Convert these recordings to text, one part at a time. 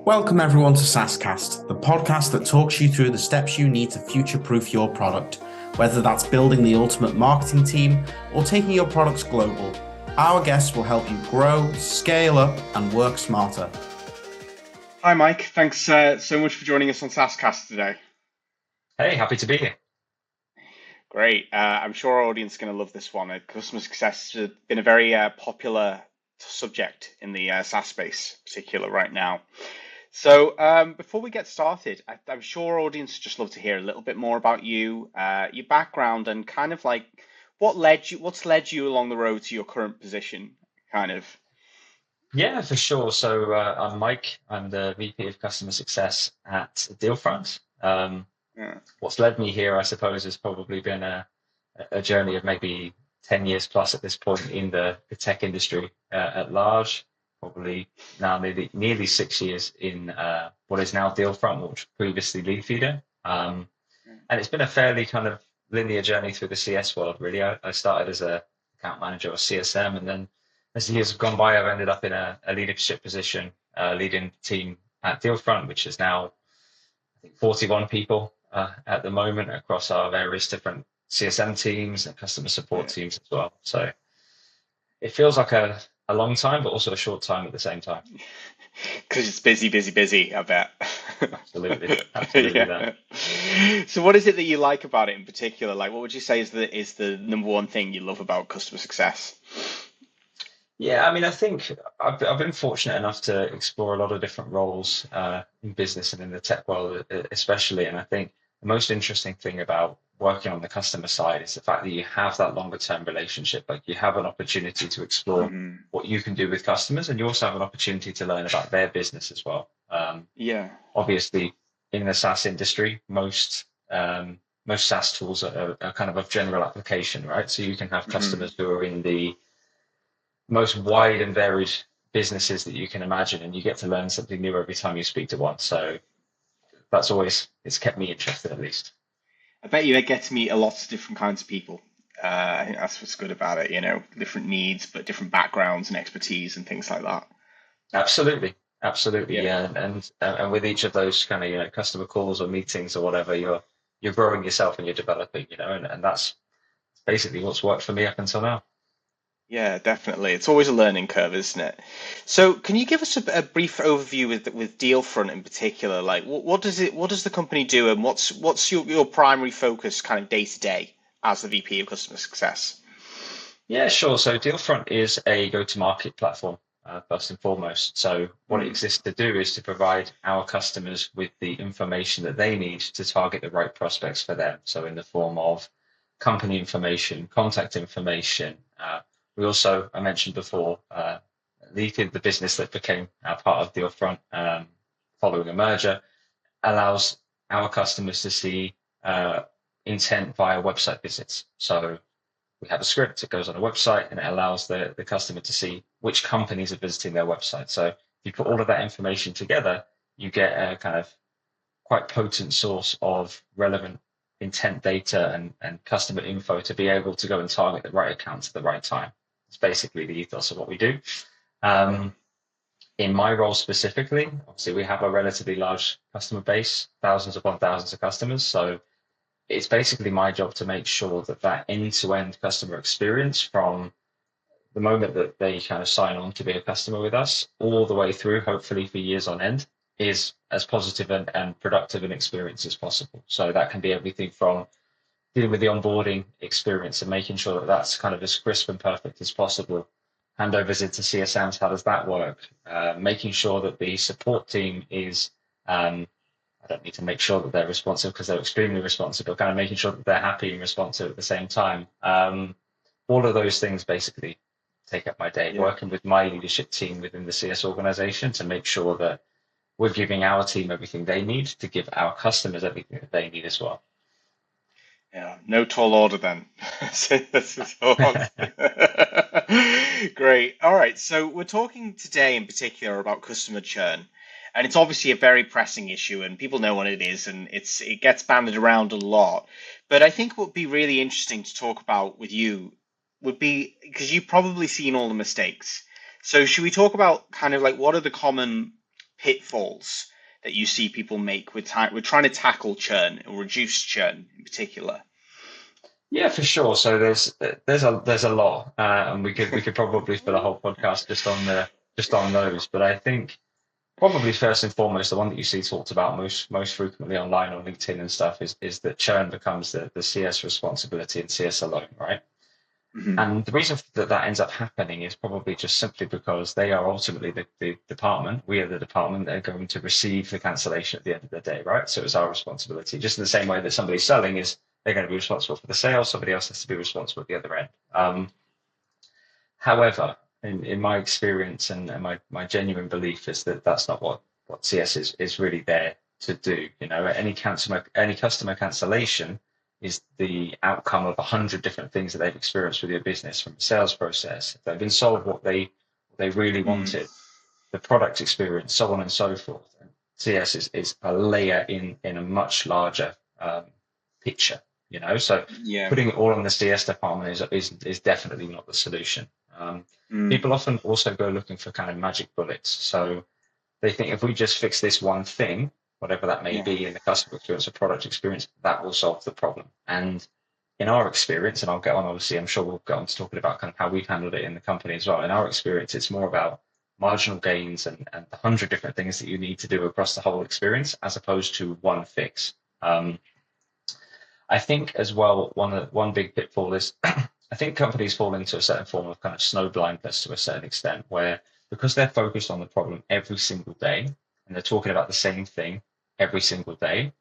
Welcome everyone to SaaScast, the podcast that talks you through the steps you need to future-proof your product, whether that's building the ultimate marketing team or taking your products global. Our guests will help you grow, scale up, and work smarter. Hi, Mike. Thanks so much for joining us on SaaScast today. Hey, happy to be here. Great. I'm sure our audience is going to love this one. Customer success has been a very popular subject in the SaaS space, particular right now. So before we get started, I'm sure our audience would just love to hear a little bit more about you, your background, and kind of like what's led you along the road to your current position, kind of. Yeah, for sure. So I'm Mike. I'm the VP of Customer Success at Dealfront. Yeah. What's led me here, I suppose, has probably been a journey of maybe 10 years plus at this point in the tech industry at large. Probably now nearly 6 years in what is now Dealfront, which was previously Leadfeeder. And it's been a fairly kind of linear journey through the CS world, really. I started as a account manager or CSM, and then as the years have gone by, I've ended up in a leadership position, leading the team at Dealfront, which is now, I think, 41 people at the moment across our various different CSM teams and customer support teams as well. So it feels like a long time, but also a short time at the same time. Because it's busy, busy, busy, I bet. Absolutely Yeah. So what is it that you like about it in particular? Like, what would you say is the number one thing you love about customer success? Yeah, I mean, I think I've been fortunate enough to explore a lot of different roles in business and in the tech world, especially. And I think the most interesting thing about working on the customer side is the fact that you have that longer term relationship. Like you have an opportunity to explore Hmm. what you can do with customers, and you also have an opportunity to learn about their business as well. Yeah. Obviously, in the SaaS industry, most SaaS tools are kind of general application, right? So you can have Hmm. customers who are in the most wide and varied businesses that you can imagine, and you get to learn something new every time you speak to one. So it's kept me interested at least. I bet you get to meet a lot of different kinds of people. I think that's what's good about it, different needs, but different backgrounds and expertise and things like that. Absolutely, absolutely, Yeah. yeah. And with each of those kind of customer calls or meetings or whatever, you're growing yourself and you're developing, and that's basically what's worked for me up until now. Yeah, definitely. It's always a learning curve, isn't it? So, can you give us a brief overview with Dealfront in particular? Like, what does the company do, and what's your primary focus, kind of day to day, as the VP of Customer Success? Yeah, sure. So Dealfront is a go-to-market platform, first and foremost. So what it Mm, exists to do is to provide our customers with the information that they need to target the right prospects for them. So in the form of company information, contact information. We also, I mentioned before, Leafid, the business that became part of Dealfront following a merger, allows our customers to see intent via website visits. So we have a script, it goes on a website, and it allows the customer to see which companies are visiting their website. So if you put all of that information together, you get a kind of quite potent source of relevant intent data and customer info to be able to go and target the right accounts at the right time. It's basically the ethos of what we do. yeah. Um, in my role specifically, obviously we have a relatively large customer base, thousands upon thousands of customers. So it's basically my job to make sure that end-to-end customer experience from the moment that they kind of sign on to be a customer with us all the way through, hopefully for years on end, is as positive and productive an experience as possible. So that can be everything from dealing with the onboarding experience and making sure that that's kind of as crisp and perfect as possible. Handovers into CSMs, how does that work? Making sure that the support team is I don't need to make sure that they're responsive because they're extremely responsive, but kind of making sure that they're happy and responsive at the same time. All of those things basically take up my day, Yeah. working with my leadership team within the CS organization to make sure that we're giving our team everything they need to give our customers everything that they need as well. Yeah, no tall order then. So this is all I'm saying. Great. All right. So we're talking today in particular about customer churn, and it's obviously a very pressing issue, and people know what it is, and it gets banded around a lot. But I think what would be really interesting to talk about with you would be because you've probably seen all the mistakes. So should we talk about kind of like what are the common pitfalls that you see people make with trying to tackle churn or reduce churn in particular? Yeah, for sure. So there's a lot, and we could probably fill a whole podcast just on those. But I think probably first and foremost, the one that you see talked about most frequently online on LinkedIn and stuff is that churn becomes the CS responsibility and CS alone, right? Mm-hmm. And the reason that ends up happening is probably just simply because they are ultimately the department. We are the department that are going to receive the cancellation at the end of the day, right? So it's our responsibility. Just in the same way that somebody selling is, they're going to be responsible for the sale. Somebody else has to be responsible at the other end. However, in my experience and my genuine belief is that that's not what CS is really there to do. Any customer cancellation is the outcome of 100 different things that they've experienced with your business, from the sales process. If they've been sold what they really wanted, the product experience, so on and so forth. And CS is a layer in a much larger picture. So putting it all on the CS department is definitely not the solution. People often also go looking for kind of magic bullets. So they think if we just fix this one thing, whatever that may be in the customer experience or product experience, that will solve the problem. And in our experience, and I'll get on, obviously, I'm sure we'll get on to talking about kind of how we've handled it in the company as well. In our experience, it's more about marginal gains and 100 different things that you need to do across the whole experience, as opposed to one fix. I think as well, one big pitfall is I think companies fall into a certain form of kind of snow blindness to a certain extent, where because they're focused on the problem every single day and they're talking about the same thing every single day,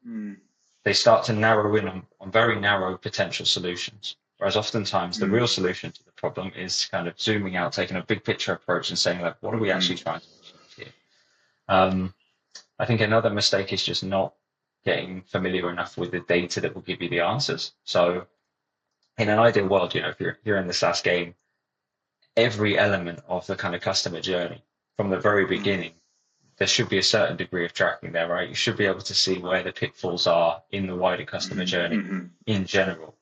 they start to narrow in on very narrow potential solutions. Whereas oftentimes the real solution to the problem is kind of zooming out, taking a big picture approach and saying, like, what are we actually trying to achieve here? I think another mistake is just not getting familiar enough with the data that will give you the answers. So in an ideal world, if you're in the SaaS game, every element of the kind of customer journey from the very beginning, there should be a certain degree of tracking there, right? You should be able to see where the pitfalls are in the wider customer journey in general.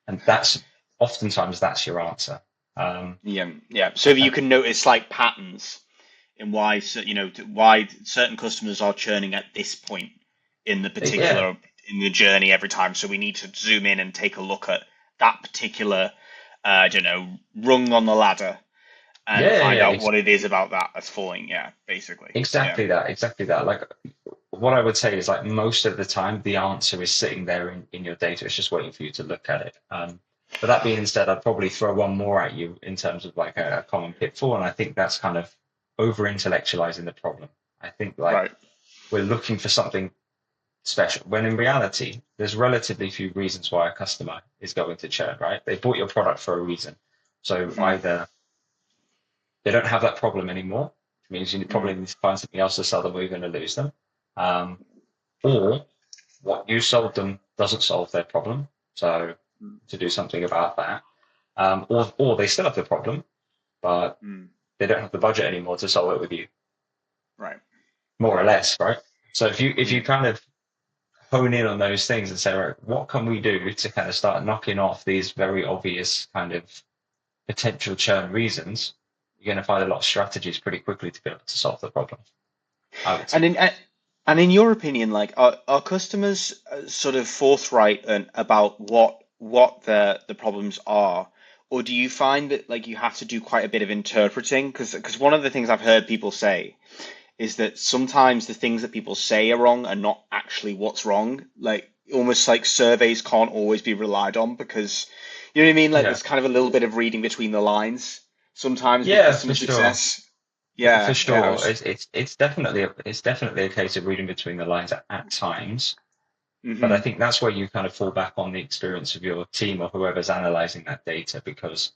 And oftentimes that's your answer. So if you can notice like patterns in why certain customers are churning at this point in the particular in the journey every time. So we need to zoom in and take a look at that particular rung on the ladder and find out what it is about that that's falling. Basically. Exactly that. Like, what I would say is, like, most of the time the answer is sitting there in your data. It's just waiting for you to look at it. But that being said, I'd probably throw one more at you in terms of like a common pitfall, and I think that's kind of over intellectualizing the problem. I think we're looking for something special, when in reality there's relatively few reasons why a customer is going to churn, right? They bought your product for a reason. So either they don't have that problem anymore, which means you probably need to find something else to sell them, or you're going to lose them, or what you sold them doesn't solve their problem, so to do something about that, or they still have the problem but they don't have the budget anymore to solve it with you, right? More or less, right? So if you kind of hone in on those things and say, right, what can we do to kind of start knocking off these very obvious kind of potential churn reasons, you're going to find a lot of strategies pretty quickly to be able to solve the problem. And in your opinion, like, are customers sort of forthright about what the problems are, or do you find that like you have to do quite a bit of interpreting? Because one of the things I've heard people say is that sometimes the things that people say are wrong are not actually what's wrong. Like, almost like surveys can't always be relied on, because, you know what I mean? Like, there's kind of a little bit of reading between the lines sometimes with customer success. Yeah, for sure. It's definitely a case of reading between the lines at times. But I think that's where you kind of fall back on the experience of your team or whoever's analyzing that data, because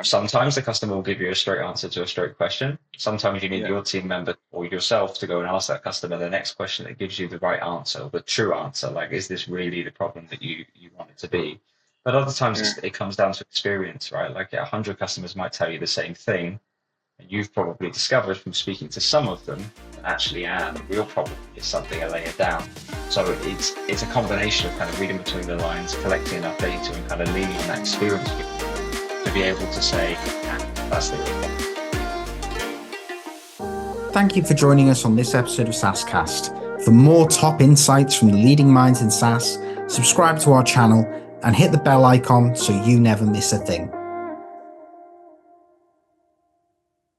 sometimes the customer will give you a straight answer to a straight question. Sometimes you need your team member or yourself to go and ask that customer the next question that gives you the right answer, or the true answer. Like, is this really the problem that you want it to be? But other times it comes down to experience, right? Like, 100 customers might tell you the same thing, and you've probably discovered from speaking to some of them that actually, the real problem is something a layer down. So it's a combination of kind of reading between the lines, collecting enough data, and kind of leaning on that experience to be able to say, that's the real problem. Thank you for joining us on this episode of SaaScast. For more top insights from the leading minds in SaaS, subscribe to our channel and hit the bell icon so you never miss a thing.